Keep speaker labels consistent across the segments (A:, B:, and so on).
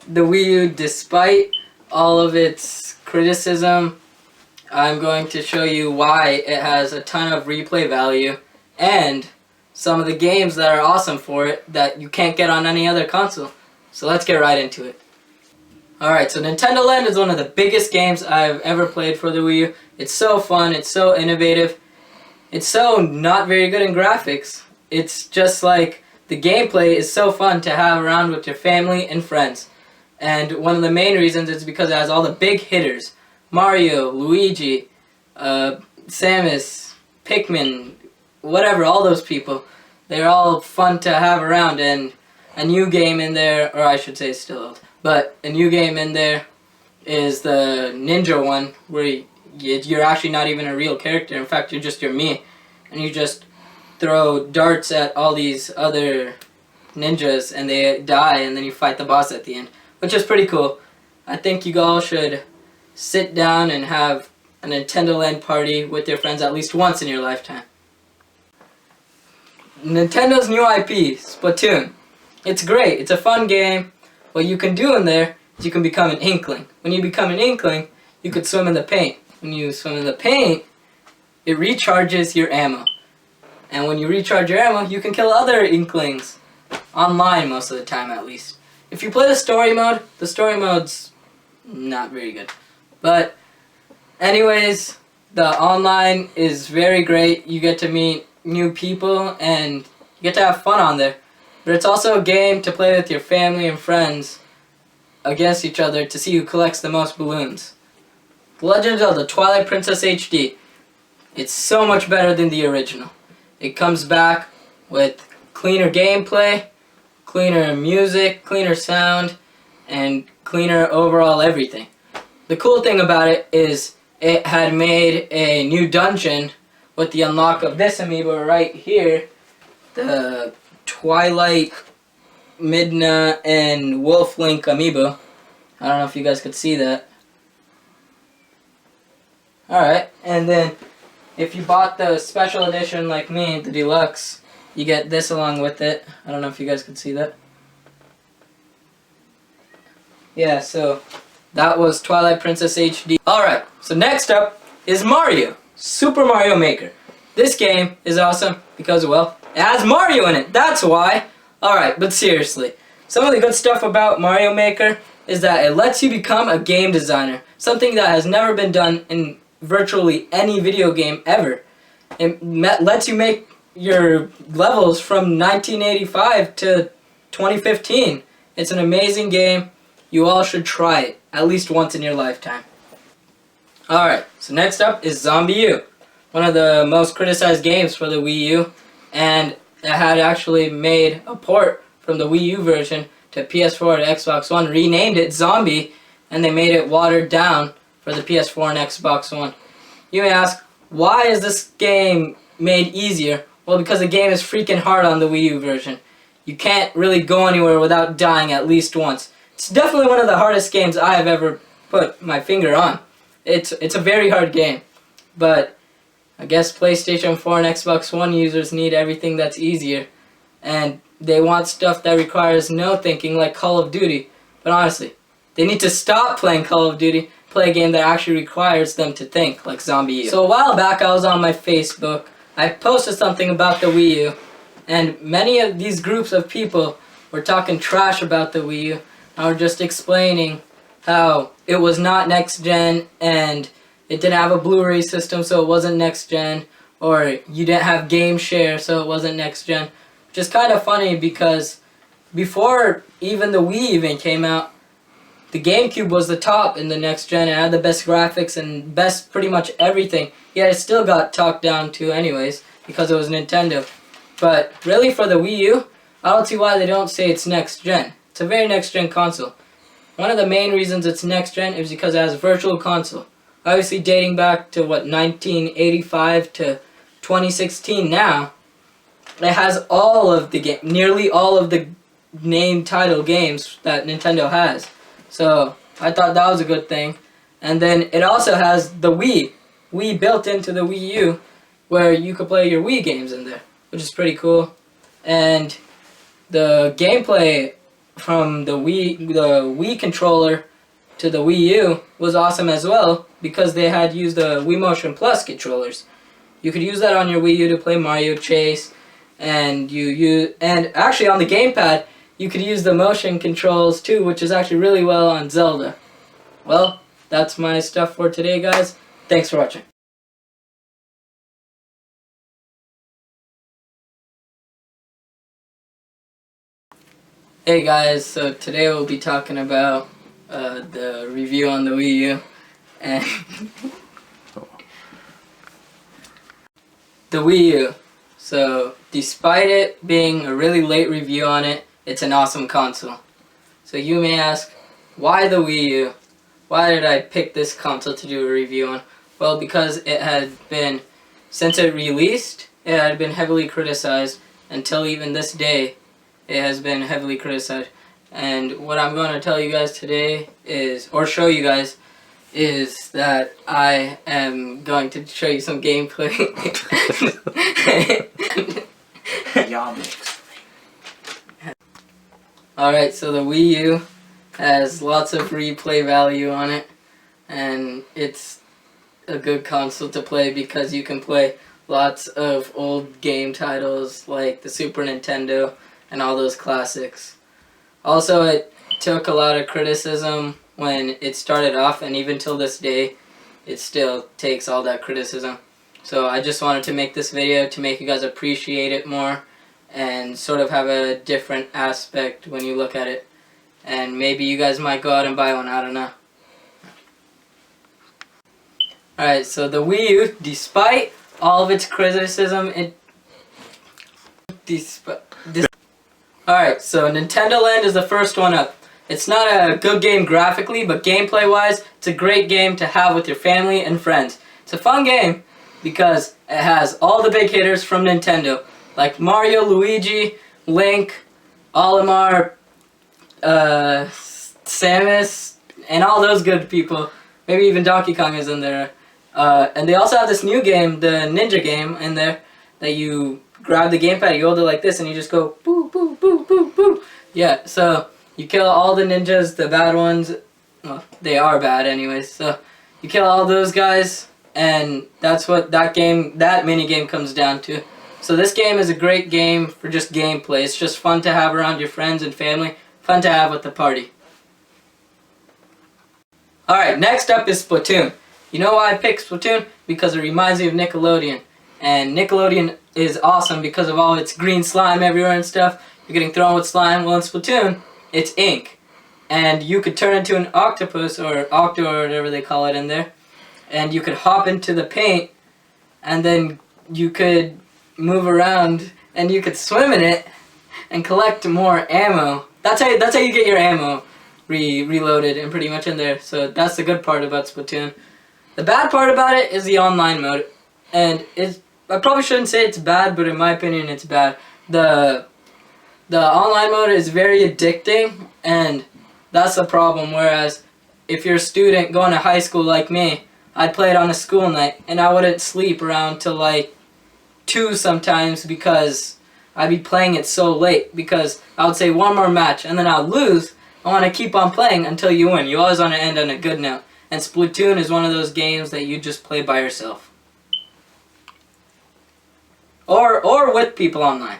A: the Wii U, despite all of its criticism, I'm going to show you why it has a ton of replay value and some of the games that are awesome for it that you can't get on any other console. So let's get right into it. Alright, so Nintendo Land is one of the biggest games I've ever played for the Wii U. It's so fun, it's so innovative, it's so not very good in graphics. It's just like the gameplay is so fun to have around with your family and friends. And one of the main reasons is because it has all the big hitters. Mario, Luigi, Samus, Pikmin, whatever, all those people. They're all fun to have around, and a new game in there, or I should say still old, but a new game in there is the Ninja one, where you're actually not even a real character. In fact, you're just your me, and you just throw darts at all these other ninjas, and they die, and then you fight the boss at the end, which is pretty cool. I think you all should sit down and have a Nintendo Land party with your friends at least once in your lifetime. Nintendo's new IP, Splatoon. It's great. It's a fun game. What you can do in there is you can become an Inkling. When you become an Inkling, you could swim in the paint. When you swim in the paint, it recharges your ammo. And when you recharge your ammo, you can kill other Inklings. Online most of the time, at least. If you play the story mode's not very good. But anyways, the online is very great. You get to meet new people and you get to have fun on there. But it's also a game to play with your family and friends against each other to see who collects the most balloons. The Legend of Zelda Twilight Princess HD. It's so much better than the original. It comes back with cleaner gameplay, cleaner music, cleaner sound, and cleaner overall everything. The cool thing about it is it had made a new dungeon with the unlock of this amiibo right here, the Twilight, Midna, and Wolf Link amiibo. I don't know if you guys could see that. Alright, and then if you bought the special edition like me, the deluxe, you get this along with it. I don't know if you guys could see that. Yeah, so that was Twilight Princess HD. Alright, so next up is Mario. Super Mario Maker. This game is awesome because, well, it has Mario in it. That's why. Alright, but seriously. Some of the good stuff about Mario Maker is that it lets you become a game designer. Something that has never been done in virtually any video game ever. It lets you make your levels from 1985 to 2015. It's an amazing game. You all should try it at least once in your lifetime. Alright, so next up is Zombie U. One of the most criticized games for the Wii U, and it had actually made a port from the Wii U version to PS4 and Xbox One, renamed it Zombie, and they made it watered down for the PS4 and Xbox One. You may ask, why is this game made easier? Well, because the game is freaking hard on the Wii U version. You can't really go anywhere without dying at least once. It's definitely one of the hardest games I have ever put my finger on. It's a very hard game, but I guess PlayStation 4 and Xbox One users need everything that's easier, and they want stuff that requires no thinking like Call of Duty. But honestly, they need to stop playing Call of Duty, play a game that actually requires them to think like Zombie U. So a while back I was on my Facebook, I posted something about the Wii U, and many of these groups of people were talking trash about the Wii U. I was just explaining how it was not next gen and it didn't have a Blu-ray system so it wasn't next gen, or you didn't have game share so it wasn't next gen. Which is kind of funny because before even the Wii even came out, the GameCube was the top in the next gen. It had the best graphics and best pretty much everything. Yet it still got talked down to anyways because it was Nintendo. But really for the Wii U, I don't see why they don't say it's next gen. It's a very next gen console. One of the main reasons it's next gen is because it has Virtual Console. Obviously dating back to what, 1985 to 2016 now. It has all of the nearly all of the named title games that Nintendo has. So I thought that was a good thing. And then it also has the Wii built into the Wii U, where you could play your Wii games in there, which is pretty cool. And the gameplay from the Wii controller to the Wii U was awesome as well, because they had used the Wii Motion Plus controllers. You could use that on your Wii U to play Mario Chase, and actually on the gamepad you could use the motion controls too, which is actually really well on Zelda. Well, that's my stuff for today, guys. Thanks for watching. Hey guys, so today we'll be talking about the review on the Wii U, and the Wii U. So despite it being a really late review on it, it's an awesome console. So you may ask, why the Wii U? Why did I pick this console to do a review on? Well, because it had been, since it released, it had been heavily criticized. Until even this day, it has been heavily criticized. And what I'm going to tell you guys today is, or show you guys, is that I am going to show you some gameplay. Alright, so the Wii U has lots of replay value on it, and it's a good console to play because you can play lots of old game titles like the Super Nintendo and all those classics. Also, it took a lot of criticism when it started off, and even till this day it still takes all that criticism. So I just wanted to make this video to make you guys appreciate it more and sort of have a different aspect when you look at it. And maybe you guys might go out and buy one, I don't know. Alright, so the Wii U, despite all of its criticism, Alright, so Nintendo Land is the first one up. It's not a good game graphically, but gameplay wise, it's a great game to have with your family and friends. It's a fun game because it has all the big hitters from Nintendo, like Mario, Luigi, Link, Olimar, Samus, and all those good people. Maybe even Donkey Kong is in there. And they also have this new game, the Ninja game, in there, that you grab the gamepad, you hold it like this, and you just go boo, boo, boo, boo, boo. Yeah, so you kill all the ninjas, the bad ones. Well, they are bad anyways. So you kill all those guys, and that's what that mini game comes down to. So this game is a great game for just gameplay. It's just fun to have around your friends and family. Fun to have with the party. Alright, next up is Splatoon. You know why I picked Splatoon? Because it reminds me of Nickelodeon. And Nickelodeon is awesome because of all its green slime everywhere and stuff. You're getting thrown with slime. Well, in Splatoon, it's ink. And you could turn into an octopus or octo or whatever they call it in there. And you could hop into the paint, and then you could move around, and you could swim in it and collect more ammo. That's how you get your ammo reloaded and pretty much in there. So that's the good part about Splatoon. The bad part about it is the online mode. And I probably shouldn't say it's bad, but in my opinion it's bad. The online mode is very addicting, and that's the problem. Whereas if you're a student going to high school like me, I'd play it on a school night, and I wouldn't sleep around till like 2 sometimes because I'd be playing it so late, because I would say one more match and then I'll lose. I want to keep on playing until you win. You always want to end on a good note. And Splatoon is one of those games that you just play by yourself. Or with people online.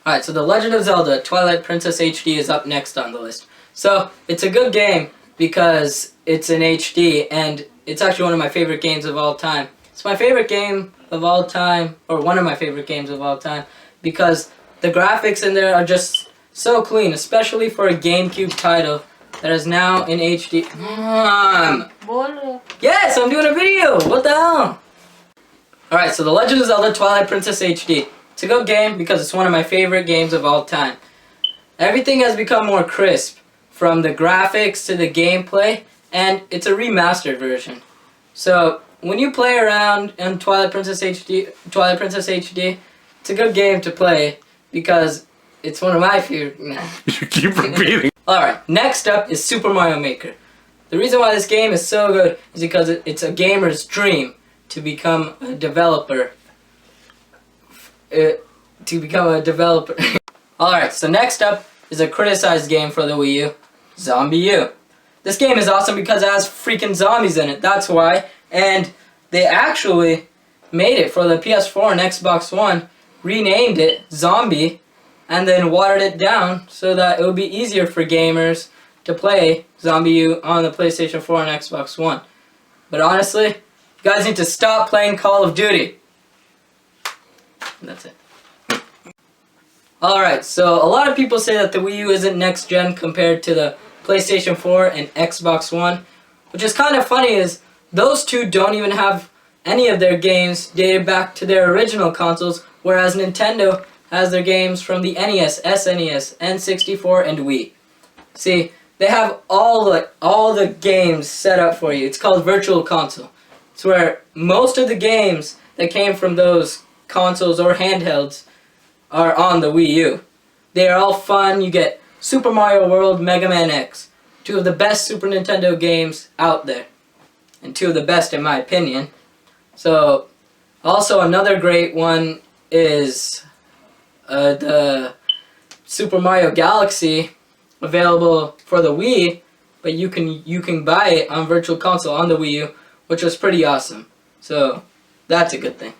A: Alright, so The Legend of Zelda Twilight Princess HD is up next on the list. So, it's a good game because it's in HD, and it's actually one of my favorite games of all time. It's my favorite game of all time, or one of my favorite games of all time, because the graphics in there are just so clean, especially for a GameCube title that is now in HD. Yes, I'm doing a video! What the hell? Alright, so The Legend of Zelda Twilight Princess HD. It's a good game because it's one of my favorite games of all time. Everything has become more crisp, from the graphics to the gameplay, and it's a remastered version. So, when you play around in Twilight Princess HD, it's a good game to play because it's one of my favorite.
B: You keep repeating.
A: Alright, next up is Super Mario Maker. The reason why this game is so good is because it's a gamer's dream to become a developer. Alright, so next up is a criticized game for the Wii U, Zombie U. This game is awesome because it has freaking zombies in it, that's why. And they actually made it for the PS4 and Xbox One, renamed it Zombie, and then watered it down so that it would be easier for gamers to play Zombie U on the PlayStation 4 and Xbox One. But honestly, you guys need to stop playing Call of Duty. That's it. Alright, so a lot of people say that the Wii U isn't next gen compared to the PlayStation 4 and Xbox One, which is kind of funny is those two don't even have any of their games dated back to their original consoles, whereas Nintendo has their games from the NES, SNES, N64, and Wii. See, they have all the games set up for you. It's called Virtual Console. It's where most of the games that came from those consoles or handhelds are on the Wii U. They are all fun. You get Super Mario World, Mega Man X. Two of the best Super Nintendo games out there. And two of the best in my opinion. So, also another great one is the Super Mario Galaxy, available for the Wii, but you can buy it on Virtual Console on the Wii U, which was pretty awesome. So, that's a good thing.